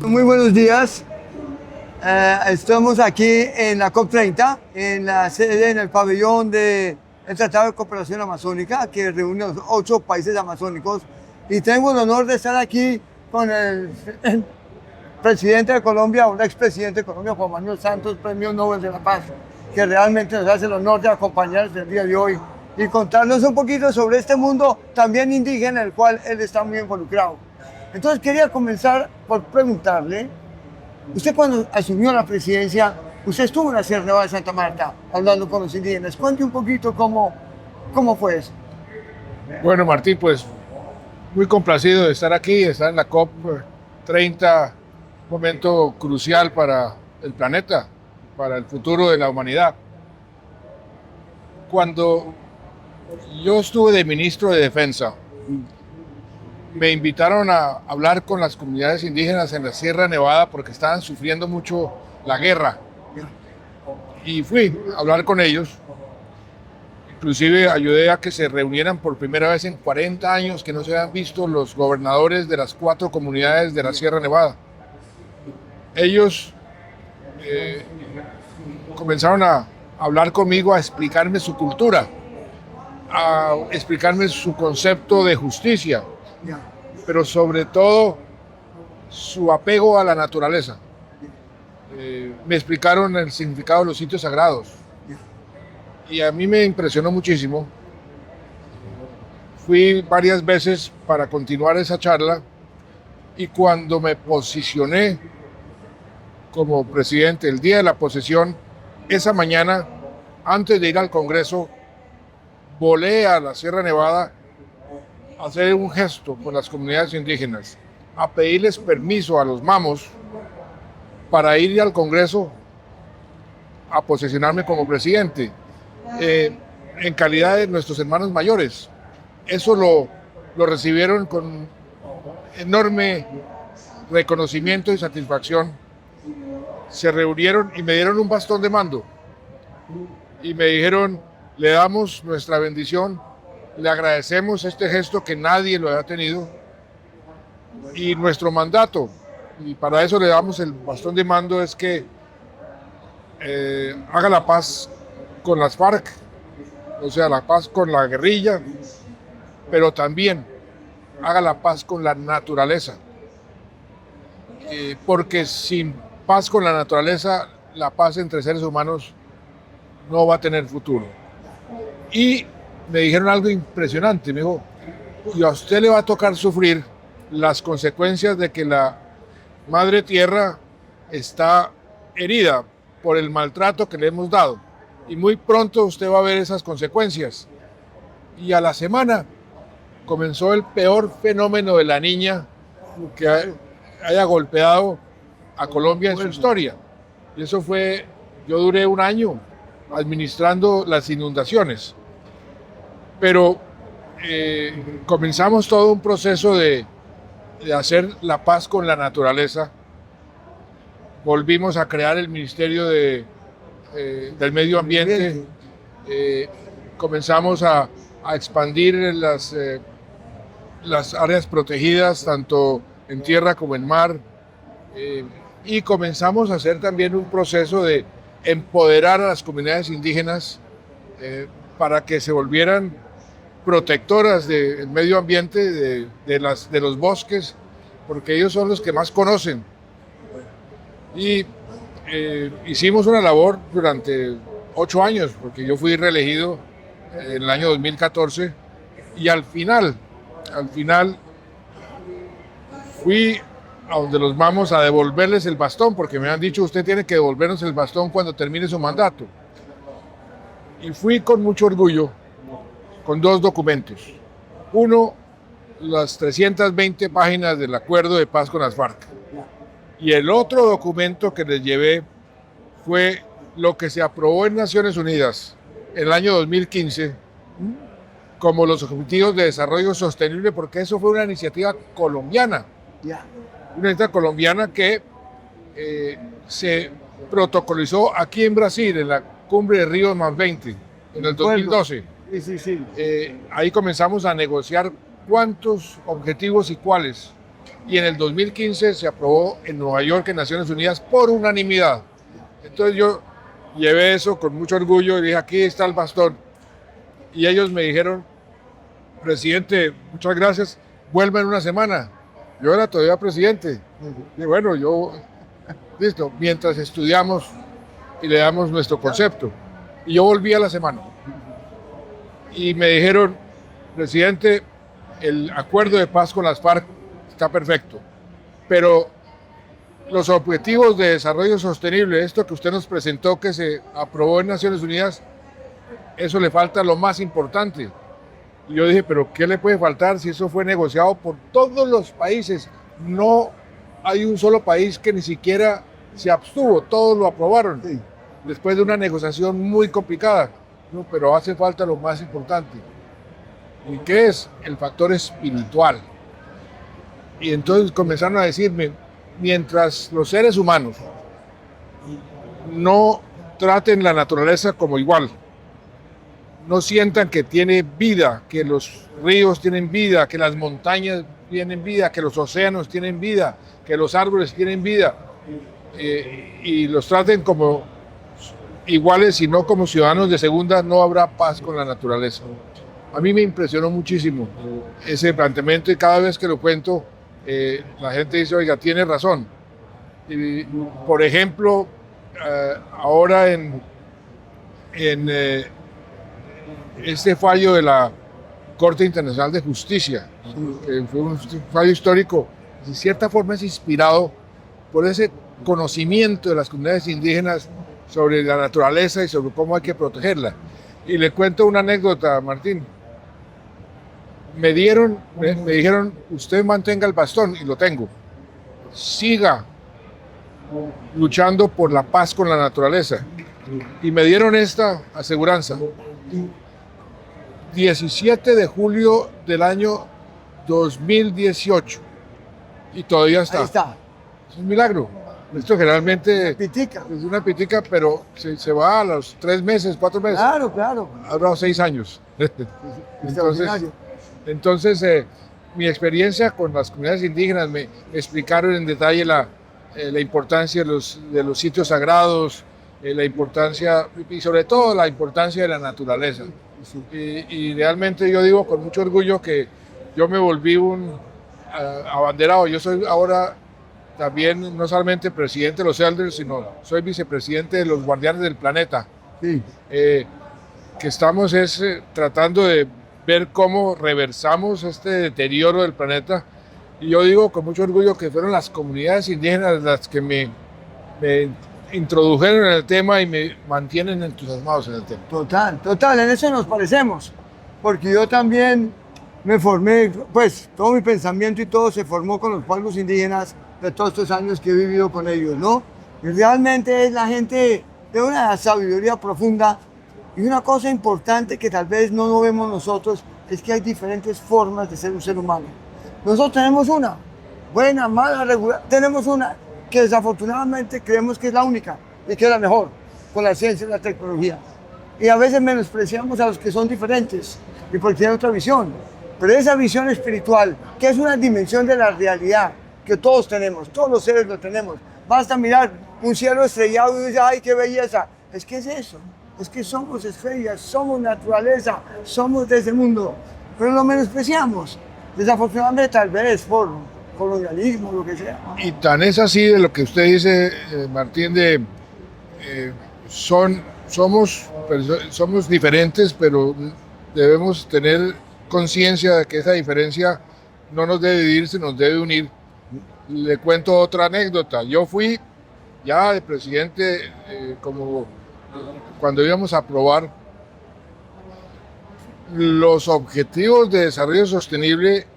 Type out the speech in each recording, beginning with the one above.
Muy buenos días. Estamos aquí en la COP30, en la sede, en el pabellón del Tratado de Cooperación Amazónica, que reúne los 8 países amazónicos. Y tengo el honor de estar aquí con el presidente de Colombia, un expresidente de Colombia, Juan Manuel Santos, Premio Nobel de la Paz, que realmente nos hace el honor de acompañarnos el día de hoy y contarnos un poquito sobre este mundo también indígena en el cual él está muy involucrado. Entonces quería comenzar por preguntarle, usted cuando asumió la presidencia, usted estuvo en la Sierra Nevada de Santa Marta hablando con los indígenas. Cuente un poquito cómo fue eso. Bueno, Martín, pues muy complacido de estar aquí, estar en la COP30, un momento crucial para el planeta, para el futuro de la humanidad. Cuando yo estuve de ministro de Defensa, me invitaron a hablar con las comunidades indígenas en la Sierra Nevada porque estaban sufriendo mucho la guerra. Y fui a hablar con ellos. Inclusive ayudé a que se reunieran por primera vez en 40 años que no se habían visto los gobernadores de las 4 comunidades de la Sierra Nevada. Ellos comenzaron a hablar conmigo, a explicarme su cultura, a explicarme su concepto de justicia, pero sobre todo su apego a la naturaleza. Me explicaron el significado de los sitios sagrados y a mí me impresionó muchísimo. Fui varias veces para continuar esa charla y cuando me posicioné como presidente, el día de la posesión, esa mañana, antes de ir al Congreso, volé a la Sierra Nevada a hacer un gesto con las comunidades indígenas, a pedirles permiso a los mamos para ir al Congreso a posesionarme como presidente, en calidad de nuestros hermanos mayores. Eso lo recibieron con enorme reconocimiento y satisfacción. Se reunieron y me dieron un bastón de mando y me dijeron: le damos nuestra bendición, le agradecemos este gesto que nadie lo había tenido y nuestro mandato, y para eso le damos el bastón de mando, es que haga la paz con las FARC, o sea, la paz con la guerrilla, pero también haga la paz con la naturaleza, porque sin paz con la naturaleza, la paz entre seres humanos no va a tener futuro. Y me dijeron algo impresionante, me dijo: y a usted le va a tocar sufrir las consecuencias de que la madre tierra está herida por el maltrato que le hemos dado, y muy pronto usted va a ver esas consecuencias. Y a la semana comenzó el peor fenómeno de la niña que haya golpeado a Colombia en su historia. Y eso fue, yo duré un año administrando las inundaciones, pero comenzamos todo un proceso de hacer la paz con la naturaleza. Volvimos a crear el Ministerio del Medio Ambiente, comenzamos a expandir las áreas protegidas, tanto en tierra como en mar, y comenzamos a hacer también un proceso de empoderar a las comunidades indígenas para que se volvieran protectoras del medio ambiente, de los bosques, porque ellos son los que más conocen. Y hicimos una labor durante 8 años, porque yo fui reelegido en el año 2014, y al final fui a donde los vamos a devolverles el bastón, porque me han dicho: usted tiene que devolvernos el bastón cuando termine su mandato. Y fui con mucho orgullo, con 2 documentos. Uno, las 320 páginas del acuerdo de paz con las FARC. Y el otro documento que les llevé fue lo que se aprobó en Naciones Unidas en el año 2015 como los Objetivos de Desarrollo Sostenible, porque eso fue una iniciativa colombiana. Una iniciativa colombiana que se protocolizó aquí en Brasil, en la Cumbre de Río +20, en el 2012. Sí. Ahí comenzamos a negociar cuántos objetivos y cuáles. y en el 2015 se aprobó en Nueva York, en Naciones Unidas, por unanimidad. Entonces yo llevé eso con mucho orgullo y dije, aquí está el bastón. Y ellos me dijeron, presidente, muchas gracias, vuelva en una semana. Yo era todavía presidente. Y bueno, listo, mientras estudiamos y le damos nuestro concepto. Y yo volví a la semana. Y me dijeron, presidente, el acuerdo de paz con las FARC está perfecto, pero los objetivos de desarrollo sostenible, esto que usted nos presentó, que se aprobó en Naciones Unidas, eso le falta lo más importante. Y yo dije, pero ¿qué le puede faltar si eso fue negociado por todos los países? No hay un solo país que ni siquiera se abstuvo, todos lo aprobaron, sí, después de una negociación muy complicada. No, pero hace falta lo más importante. ¿Y qué es? El factor espiritual. Y entonces comenzaron a decirme, mientras los seres humanos no traten la naturaleza como igual, no sientan que tiene vida, que los ríos tienen vida, que las montañas tienen vida, que los océanos tienen vida, que los árboles tienen vida, y los traten como iguales y no como ciudadanos de segunda, no habrá paz con la naturaleza. A mí me impresionó muchísimo ese planteamiento y cada vez que lo cuento, la gente dice, oiga, tiene razón. Y, por ejemplo, ahora en este fallo de la Corte Internacional de Justicia, que fue un fallo histórico, de cierta forma es inspirado por ese conocimiento de las comunidades indígenas sobre la naturaleza y sobre cómo hay que protegerla. Y le cuento una anécdota, Martín. Me dijeron, usted mantenga el bastón, y lo tengo. Siga luchando por la paz con la naturaleza. Y me dieron esta aseguranza. 17 de julio del año 2018. Y todavía está. Ahí está. Es un milagro. Esto generalmente Pitica. es una pitica, pero se va a los 3 meses, 4 meses. Claro, claro. Ha durado 6 años. Entonces, mi experiencia con las comunidades indígenas me explicaron en detalle la importancia de los sitios sagrados, la importancia, y sobre todo la importancia de la naturaleza. Sí. Y realmente yo digo con mucho orgullo que yo me volví un abanderado. Yo soy ahora también no solamente presidente de los Elders, sino soy vicepresidente de los Guardianes del Planeta. Sí. Que estamos tratando de ver cómo reversamos este deterioro del planeta. Y yo digo con mucho orgullo que fueron las comunidades indígenas las que me introdujeron en el tema y me mantienen entusiasmados en el tema. Total, en eso nos parecemos. Porque yo también me formé, pues todo mi pensamiento y todo se formó con los pueblos indígenas de todos estos años que he vivido con ellos, ¿no? Y realmente es la gente de una sabiduría profunda. Y una cosa importante que tal vez no lo vemos nosotros es que hay diferentes formas de ser un ser humano. Nosotros tenemos una, buena, mala, regular, tenemos una que desafortunadamente creemos que es la única y que es la mejor, con la ciencia y la tecnología. Y a veces menospreciamos a los que son diferentes y porque tienen otra visión. Pero esa visión espiritual, que es una dimensión de la realidad que todos tenemos, todos los seres lo tenemos. Basta mirar un cielo estrellado y dices, ¡ay, qué belleza! Es que es eso. Es que somos estrellas, somos naturaleza, somos de ese mundo, pero lo menospreciamos. Desafortunadamente, tal vez por colonialismo, lo que sea. Y tan es así de lo que usted dice, Martín, somos diferentes, pero debemos tener conciencia de que esa diferencia no nos debe dividir, se nos debe unir. Le cuento otra anécdota. Yo fui ya de presidente cuando íbamos a aprobar los objetivos de desarrollo sostenible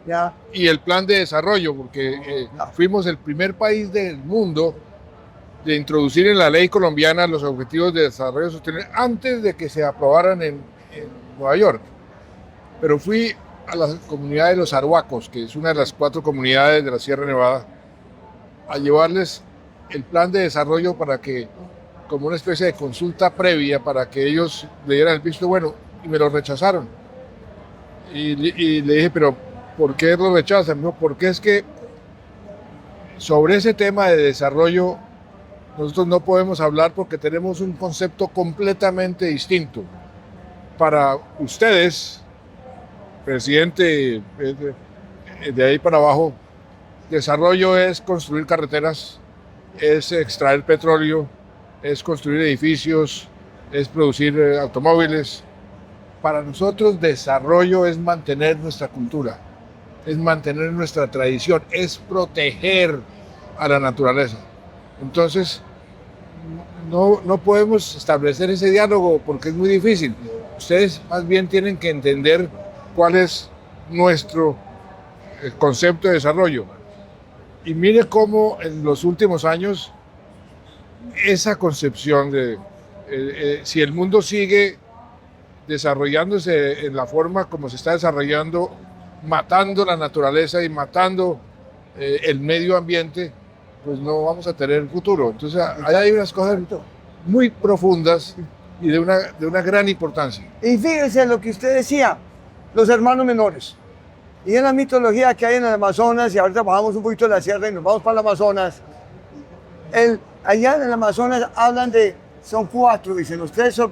y el plan de desarrollo, porque fuimos el primer país del mundo de introducir en la ley colombiana los objetivos de desarrollo sostenible antes de que se aprobaran en Nueva York. Pero fui a la comunidad de los Arhuacos, que es una de las 4 comunidades de la Sierra Nevada, a llevarles el plan de desarrollo para que, como una especie de consulta previa, para que ellos le dieran el visto bueno, y me lo rechazaron. Y le dije, pero ¿por qué lo rechazan? No, porque es que sobre ese tema de desarrollo, nosotros no podemos hablar porque tenemos un concepto completamente distinto. Para ustedes, presidente, de ahí para abajo, desarrollo es construir carreteras, es extraer petróleo, es construir edificios, es producir automóviles. Para nosotros desarrollo es mantener nuestra cultura, es mantener nuestra tradición, es proteger a la naturaleza. Entonces, no podemos establecer ese diálogo porque es muy difícil. Ustedes más bien tienen que entender cuál es nuestro concepto de desarrollo. Y mire cómo en los últimos años esa concepción de si el mundo sigue desarrollándose en la forma como se está desarrollando, matando la naturaleza y matando el medio ambiente, pues no vamos a tener futuro. Entonces ahí hay unas cosas muy profundas y de una gran importancia. Y fíjense lo que usted decía, los hermanos menores. Y en la mitología que hay en el Amazonas, y ahorita bajamos un poquito de la sierra y nos vamos para el Amazonas, allá en el Amazonas hablan de, son 4, dicen, los 3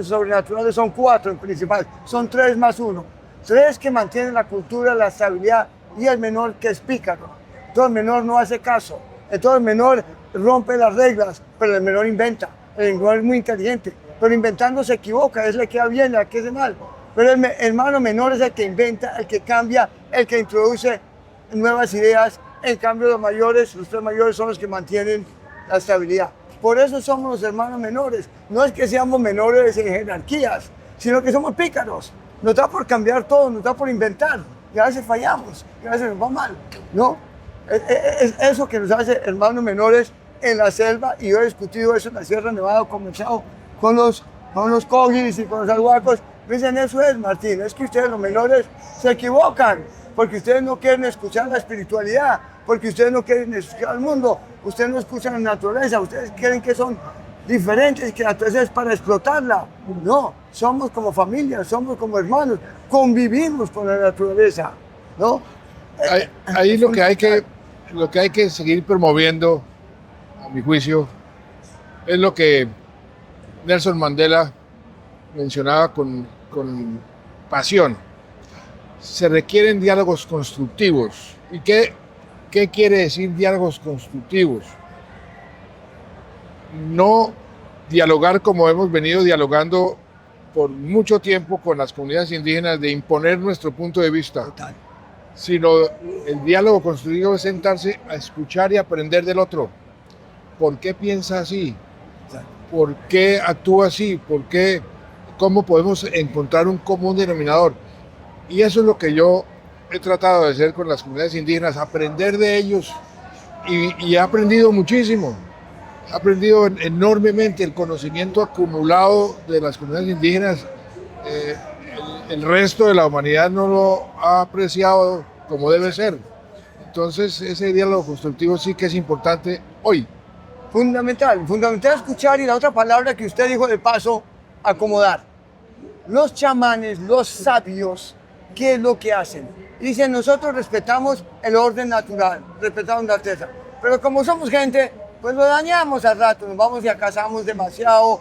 sobrenaturales son 4 en principal, son 3 más 1. 3 que mantienen la cultura, la estabilidad, y el menor que es pícaro. Entonces el menor no hace caso, entonces el menor rompe las reglas, pero el menor inventa. El menor es muy inteligente, pero inventando se equivoca, es el que va bien, el que hace mal. Pero el hermano menor es el que inventa, el que cambia, el que introduce nuevas ideas. En cambio, los mayores, los 3 mayores son los que mantienen la estabilidad. Por eso somos los hermanos menores. No es que seamos menores en jerarquías, sino que somos pícaros. Nos da por cambiar todo, nos da por inventar. Y a veces fallamos, y a veces nos va mal, ¿no? Es eso que nos hace hermanos menores en la selva. Y yo he discutido eso en la Sierra Nevada, comenzado con los cogis y con los alhuacos. Me dicen, eso es, Martín, es que ustedes los menores se equivocan, porque ustedes no quieren escuchar la espiritualidad, porque ustedes no quieren escuchar al mundo, ustedes no escuchan la naturaleza, ustedes creen que son diferentes, que la naturaleza es para explotarla. No, somos como familia, somos como hermanos, convivimos con la naturaleza, ¿no? Ahí lo que hay que seguir promoviendo, a mi juicio, es lo que Nelson Mandela mencionaba con pasión. Se requieren diálogos constructivos. ¿Y qué quiere decir diálogos constructivos? No dialogar como hemos venido dialogando por mucho tiempo con las comunidades indígenas, de imponer nuestro punto de vista. Total. Sino el diálogo constructivo es sentarse a escuchar y aprender del otro. ¿Por qué piensa así? ¿Por qué actúa así? ¿Cómo podemos encontrar un común denominador? Y eso es lo que yo he tratado de hacer con las comunidades indígenas, aprender de ellos, y he aprendido muchísimo. He aprendido enormemente el conocimiento acumulado de las comunidades indígenas. El resto de la humanidad no lo ha apreciado como debe ser. Entonces ese diálogo constructivo sí que es importante hoy. Fundamental escuchar, y la otra palabra que usted dijo de paso, acomodar. Los chamanes, los sabios, ¿qué es lo que hacen? Dicen, nosotros respetamos el orden natural, respetamos la naturaleza, pero como somos gente, pues lo dañamos al rato, nos vamos y acasamos demasiado,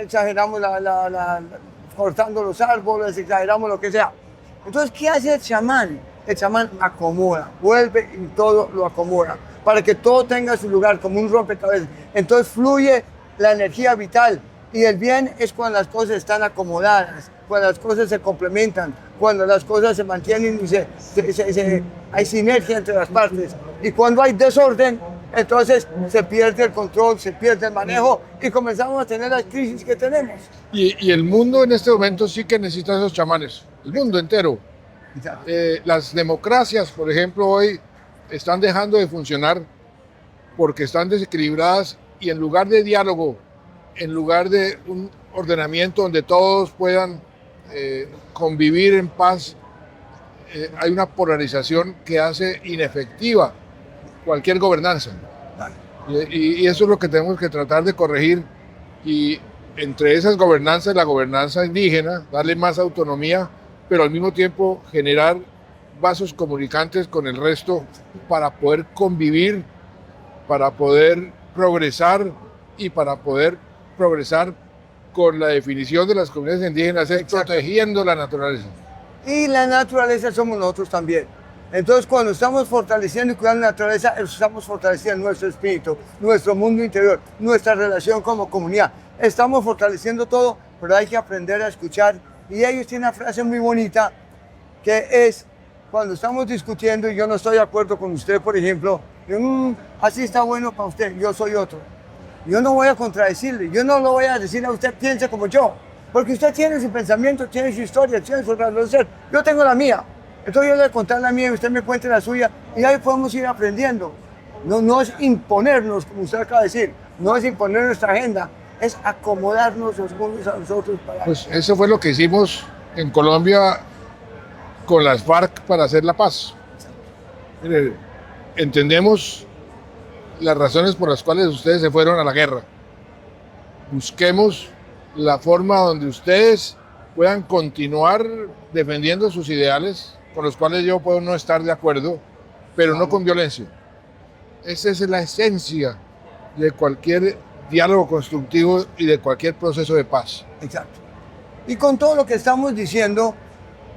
exageramos cortando los árboles, exageramos lo que sea. Entonces, ¿qué hace el chamán? El chamán acomoda, vuelve y todo lo acomoda, para que todo tenga su lugar, como un rompecabezas. Entonces fluye la energía vital, y el bien es cuando las cosas están acomodadas, cuando las cosas se complementan, cuando las cosas se mantienen y hay sinergia entre las partes. Y cuando hay desorden, entonces se pierde el control, se pierde el manejo, y comenzamos a tener las crisis que tenemos. Y el mundo en este momento sí que necesita esos chamanes, el mundo entero. Las democracias, por ejemplo, hoy están dejando de funcionar porque están desequilibradas, y en lugar de diálogo, en lugar de un ordenamiento donde todos puedan convivir en paz, hay una polarización que hace inefectiva cualquier gobernanza. Y eso es lo que tenemos que tratar de corregir, y entre esas gobernanzas, la gobernanza indígena, darle más autonomía, pero al mismo tiempo generar vasos comunicantes con el resto para poder convivir, para poder progresar y para poder progresar con la definición de las comunidades indígenas, es protegiendo la naturaleza. Y la naturaleza somos nosotros también. Entonces, cuando estamos fortaleciendo y cuidando la naturaleza, estamos fortaleciendo nuestro espíritu, nuestro mundo interior, nuestra relación como comunidad. Estamos fortaleciendo todo, pero hay que aprender a escuchar. Y ellos tienen una frase muy bonita, que es, cuando estamos discutiendo y yo no estoy de acuerdo con usted, por ejemplo, así está bueno para usted, yo soy otro. Yo no voy a contradecirle, yo no lo voy a decir a usted, piense como yo, porque usted tiene su pensamiento, tiene su historia, tiene su razón de ser. Yo tengo la mía. Entonces yo le voy a contar la mía y usted me cuente la suya y ahí podemos ir aprendiendo. No es imponernos, como usted acaba de decir, no es imponer nuestra agenda, es acomodarnos los unos a los otros. Pues eso fue lo que hicimos en Colombia con las FARC para hacer la paz. Mire, entendemos las razones por las cuales ustedes se fueron a la guerra. Busquemos la forma donde ustedes puedan continuar defendiendo sus ideales, con los cuales yo puedo no estar de acuerdo, pero no con violencia. Esa es la esencia de cualquier diálogo constructivo y de cualquier proceso de paz. Exacto. Y con todo lo que estamos diciendo,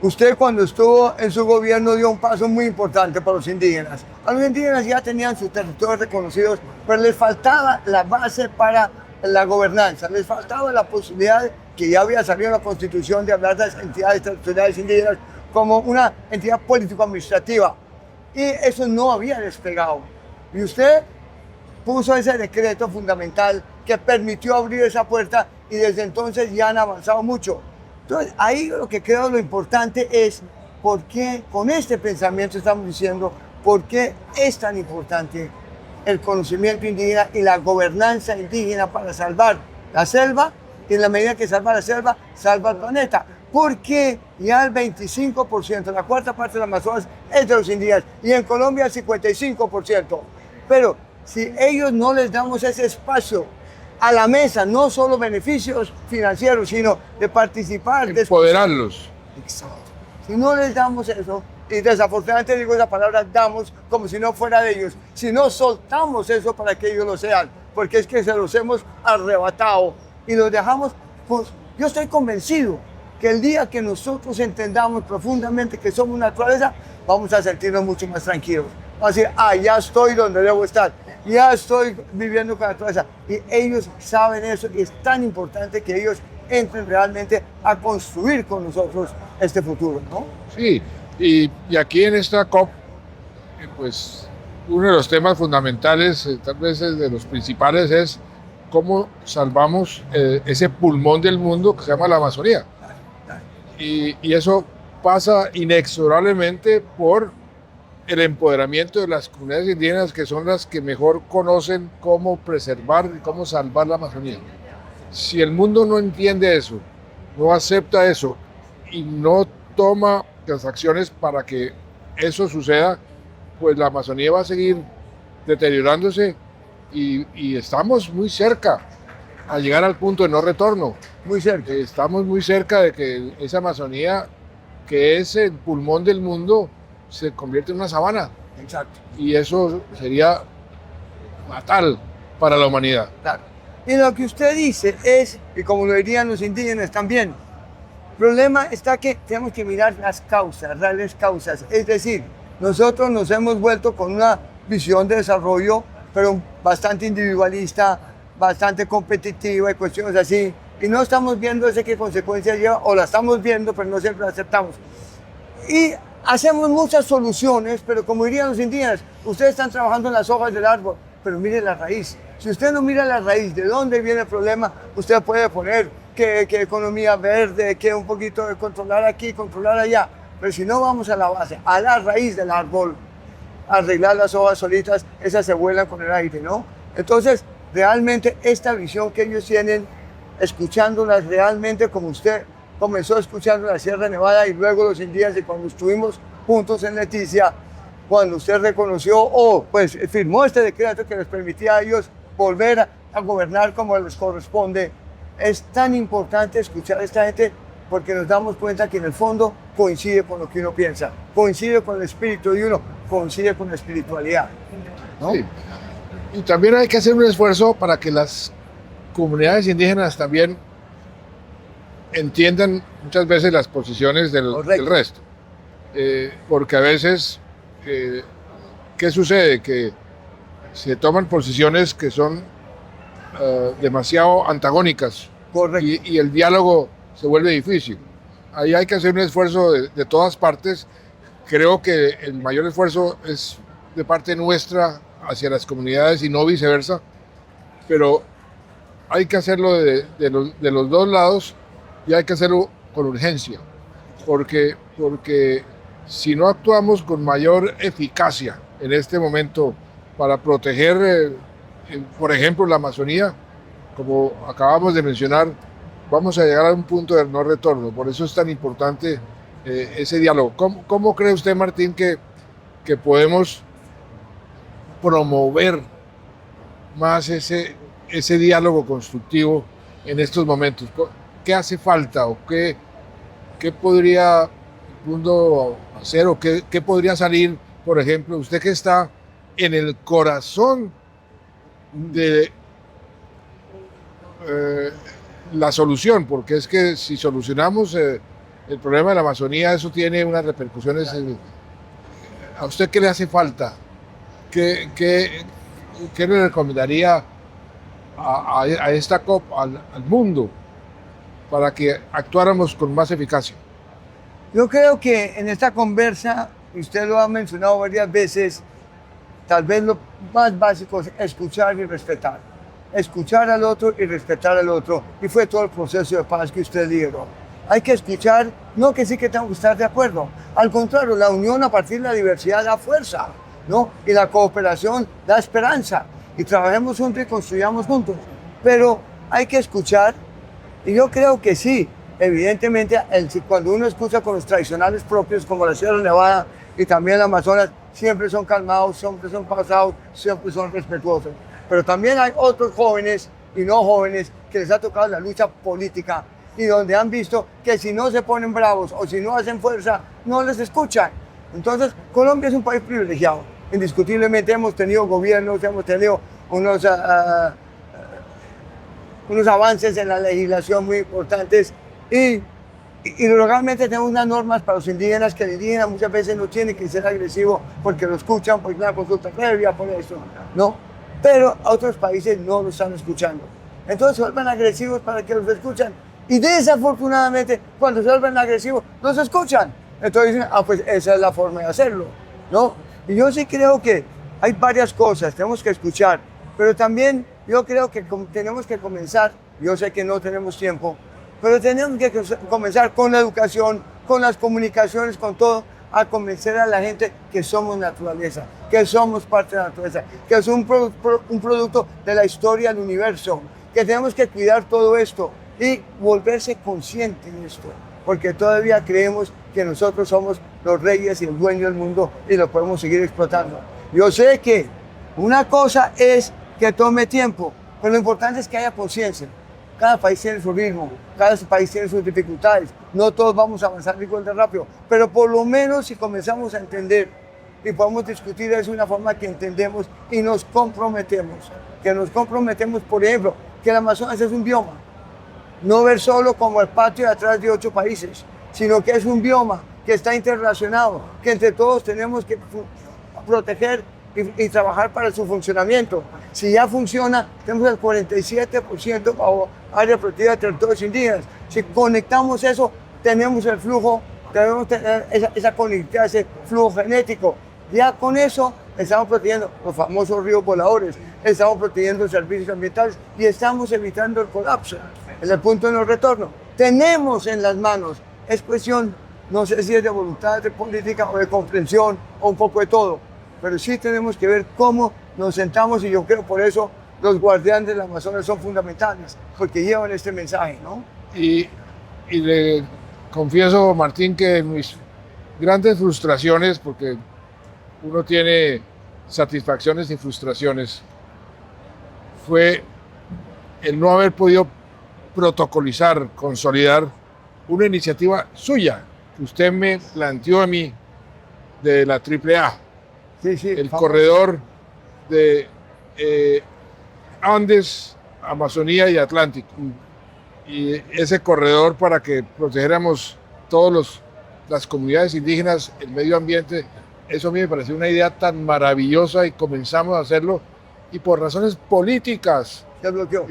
usted cuando estuvo en su gobierno dio un paso muy importante para los indígenas. A los indígenas ya tenían sus territorios reconocidos, pero les faltaba la base para la gobernanza, les faltaba la posibilidad que ya había salido en la Constitución de hablar de las entidades territoriales indígenas como una entidad político-administrativa. Y eso no había despegado. Y usted puso ese decreto fundamental que permitió abrir esa puerta y desde entonces ya han avanzado mucho. Entonces, ahí lo que creo lo importante es por qué con este pensamiento estamos diciendo por qué es tan importante el conocimiento indígena y la gobernanza indígena para salvar la selva, y en la medida que salva la selva, salva el planeta. Porque ya el 25%, la cuarta parte del Amazonas es de los indígenas, y en Colombia el 55%. Pero si ellos no les damos ese espacio a la mesa, no solo beneficios financieros, sino de participar. Empoderarlos. Exacto. Si no les damos eso, y desafortunadamente digo esa palabra damos como si no fuera de ellos, si no soltamos eso para que ellos lo sean, porque es que se los hemos arrebatado y los dejamos, pues yo estoy convencido que el día que nosotros entendamos profundamente que somos naturaleza, vamos a sentirnos mucho más tranquilos. Vamos a decir, ya estoy donde debo estar, ya estoy viviendo con la naturaleza. Y ellos saben eso y es tan importante que ellos entren realmente a construir con nosotros este futuro, ¿no? Sí, y aquí en esta COP, pues uno de los temas fundamentales, tal vez de los principales, es cómo salvamos ese pulmón del mundo que se llama la Amazonía. Y eso pasa inexorablemente por el empoderamiento de las comunidades indígenas, que son las que mejor conocen cómo preservar y cómo salvar la Amazonía. Si el mundo no entiende eso, no acepta eso y no toma las acciones para que eso suceda, pues la Amazonía va a seguir deteriorándose y estamos muy cerca a llegar al punto de no retorno. Muy cerca. Estamos muy cerca de que esa Amazonía, que es el pulmón del mundo, se convierte en una sabana. Exacto. Y eso sería fatal para la humanidad. Claro. Y lo que usted dice es, y como lo dirían los indígenas también, el problema está que tenemos que mirar las causas, reales causas. Es decir, nosotros nos hemos vuelto con una visión de desarrollo, pero bastante individualista, bastante competitiva y cuestiones así. Y no estamos viendo ese qué consecuencias lleva, o la estamos viendo, pero no siempre la aceptamos. Y hacemos muchas soluciones, pero como dirían los indígenas, ustedes están trabajando en las hojas del árbol, pero mire la raíz. Si usted no mira la raíz, de dónde viene el problema, usted puede poner que economía verde, que un poquito de controlar aquí, controlar allá. Pero si no vamos a la base, a la raíz del árbol, arreglar las hojas solitas, esas se vuelan con el aire, ¿no? Entonces, realmente esta visión que ellos tienen, escuchándolas realmente como usted comenzó escuchando la Sierra Nevada y luego los indígenas, y cuando estuvimos juntos en Leticia, cuando usted reconoció pues firmó este decreto que les permitía a ellos volver a gobernar como les corresponde, es tan importante escuchar a esta gente porque nos damos cuenta que en el fondo coincide con lo que uno piensa, coincide con el espíritu de uno, coincide con la espiritualidad, ¿no? Sí. Y también hay que hacer un esfuerzo para que las comunidades indígenas también entiendan muchas veces las posiciones del resto. Porque a veces, ¿qué sucede? Que se toman posiciones que son demasiado antagónicas. Correcto. Y el diálogo se vuelve difícil. Ahí hay que hacer un esfuerzo de todas partes. Creo que el mayor esfuerzo es de parte nuestra hacia las comunidades y no viceversa, pero hay que hacerlo de los dos lados y hay que hacerlo con urgencia, porque si no actuamos con mayor eficacia en este momento para proteger, por ejemplo, la Amazonía, como acabamos de mencionar, vamos a llegar a un punto de no retorno. Por eso es tan importante ese diálogo. ¿Cómo cree usted, Martín, que podemos promover más ese diálogo constructivo en estos momentos? ¿Qué hace falta o qué podría el mundo hacer o qué podría salir, por ejemplo, usted que está en el corazón de la solución? Porque es que si solucionamos el problema de la Amazonía, eso tiene unas repercusiones. ¿A usted qué le hace falta? ¿Qué le recomendaría a esta COP, al mundo, para que actuáramos con más eficacia? Yo creo que en esta conversa, y usted lo ha mencionado varias veces, tal vez lo más básico es escuchar y respetar. Escuchar al otro y respetar al otro. Y fue todo el proceso de paz que usted lideró. Hay que escuchar, no que sí que tengo que estar de acuerdo. Al contrario, la unión a partir de la diversidad da fuerza, ¿no? Y la cooperación da esperanza. Y trabajemos juntos y construyamos juntos. Pero hay que escuchar, y yo creo que sí, evidentemente, cuando uno escucha con los tradicionales propios, como la Sierra Nevada y también el Amazonas, siempre son calmados, siempre son pausados, siempre son respetuosos. Pero también hay otros jóvenes y no jóvenes que les ha tocado la lucha política y donde han visto que si no se ponen bravos o si no hacen fuerza, no les escuchan. Entonces, Colombia es un país privilegiado. Indiscutiblemente hemos tenido gobiernos, hemos tenido unos avances en la legislación muy importantes y realmente tenemos unas normas para los indígenas que el indígena muchas veces no tiene que ser agresivo porque lo escuchan, porque la consulta previa, por eso, ¿no? Pero a otros países no lo están escuchando. Entonces se vuelven agresivos para que los escuchan. Y desafortunadamente, cuando se vuelven agresivos, los escuchan. Entonces dicen, pues esa es la forma de hacerlo, ¿no? Y yo sí creo que hay varias cosas, tenemos que escuchar. Pero también yo creo que tenemos que comenzar, yo sé que no tenemos tiempo, pero tenemos que comenzar con la educación, con las comunicaciones, con todo, a convencer a la gente que somos naturaleza, que somos parte de la naturaleza, que es un producto de la historia del universo, que tenemos que cuidar todo esto y volverse consciente de esto, porque todavía creemos que nosotros somos los reyes y el dueño del mundo y lo podemos seguir explotando. Yo sé que una cosa es que tome tiempo, pero lo importante es que haya conciencia. Cada país tiene su ritmo, cada país tiene sus dificultades, no todos vamos a avanzar igual de rápido, pero por lo menos si comenzamos a entender y podemos discutir eso de una forma que entendemos y nos comprometemos, por ejemplo, que el Amazonas es un bioma, no ver solo como el patio de atrás de 8 países, sino que es un bioma que está interrelacionado, que entre todos tenemos que proteger y trabajar para su funcionamiento. Si ya funciona, tenemos el 47% como área protegida de territorios indígenas. Si conectamos eso, tenemos el flujo, tenemos esa conectividad, ese flujo genético. Ya con eso estamos protegiendo los famosos ríos voladores, estamos protegiendo servicios ambientales y estamos evitando el colapso. Es el punto de no retorno. Tenemos en las manos, es cuestión, no sé si es de voluntad, de política o de comprensión o un poco de todo, pero sí tenemos que ver cómo nos sentamos y yo creo por eso los guardianes del Amazonas son fundamentales, porque llevan este mensaje, ¿no? Y le confieso, Martín, que mis grandes frustraciones, porque uno tiene satisfacciones y frustraciones, fue el no haber podido protocolizar, consolidar una iniciativa suya que usted me planteó a mí de la AAA, Sí, sí. el corredor de Andes, Amazonía y Atlántico. Y ese corredor para que protegiéramos todas las comunidades indígenas, el medio ambiente, eso a mí me pareció una idea tan maravillosa y comenzamos a hacerlo y por razones políticas Se bloqueó.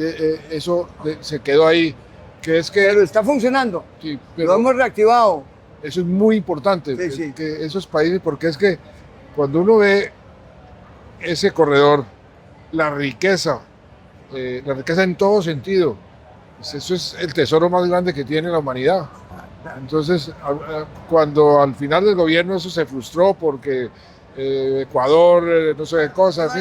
eso se quedó ahí, que es que Pero está funcionando. sí, Lo hemos reactivado. eso es muy importante, Sí, sí. que esos países, porque es que cuando uno ve ese corredor, la riqueza en todo sentido, pues eso es el tesoro más grande que tiene la humanidad. Entonces, cuando al final del gobierno eso se frustró porque Ecuador, no sé qué cosas.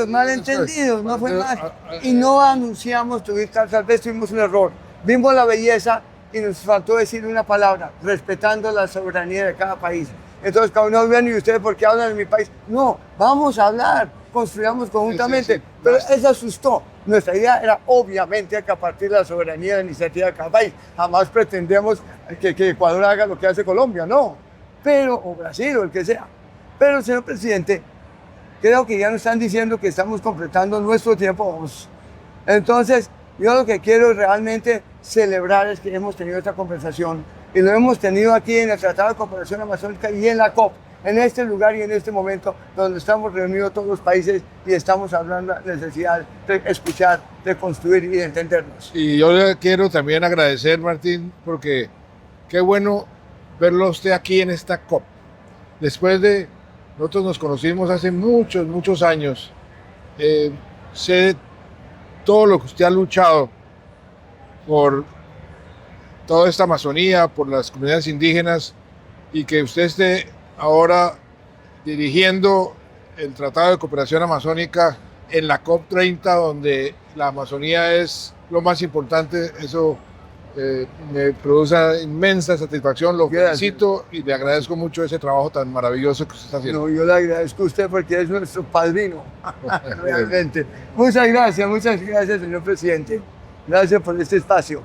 Malentendidos, no fue más. Y no anunciamos, tal vez tuvimos un error. Vimos la belleza y nos faltó decir una palabra, respetando la soberanía de cada país. Entonces, cada uno viene y ustedes, ¿por qué hablan de mi país? No, vamos a hablar, construyamos conjuntamente. Sí. Pero eso asustó. Nuestra idea era obviamente que a partir de la soberanía de la iniciativa de cada país. Jamás pretendemos que Ecuador haga lo que hace Colombia, no. Pero, o Brasil, o el que sea. Pero, señor presidente, creo que ya nos están diciendo que estamos completando nuestro tiempo. Entonces, yo lo que quiero realmente celebrar es que hemos tenido esta conversación y lo hemos tenido aquí en el Tratado de Cooperación Amazónica y en la COP, en este lugar y en este momento donde estamos reunidos todos los países y estamos hablando de la necesidad de escuchar, de construir y de entendernos. Y yo le quiero también agradecer, Martín, porque qué bueno verlo a usted aquí en esta COP. Después de, nosotros nos conocimos hace muchos años, sé todo lo que usted ha luchado por toda esta Amazonía, por las comunidades indígenas, y que usted esté ahora dirigiendo el Tratado de Cooperación Amazónica en la COP30, donde la Amazonía es lo más importante. Eso me produce inmensa satisfacción, lo felicito y le agradezco mucho ese trabajo tan maravilloso que usted está haciendo. No, yo le agradezco a usted porque es nuestro padrino, realmente. Muchas gracias, señor presidente. Gracias por este espacio.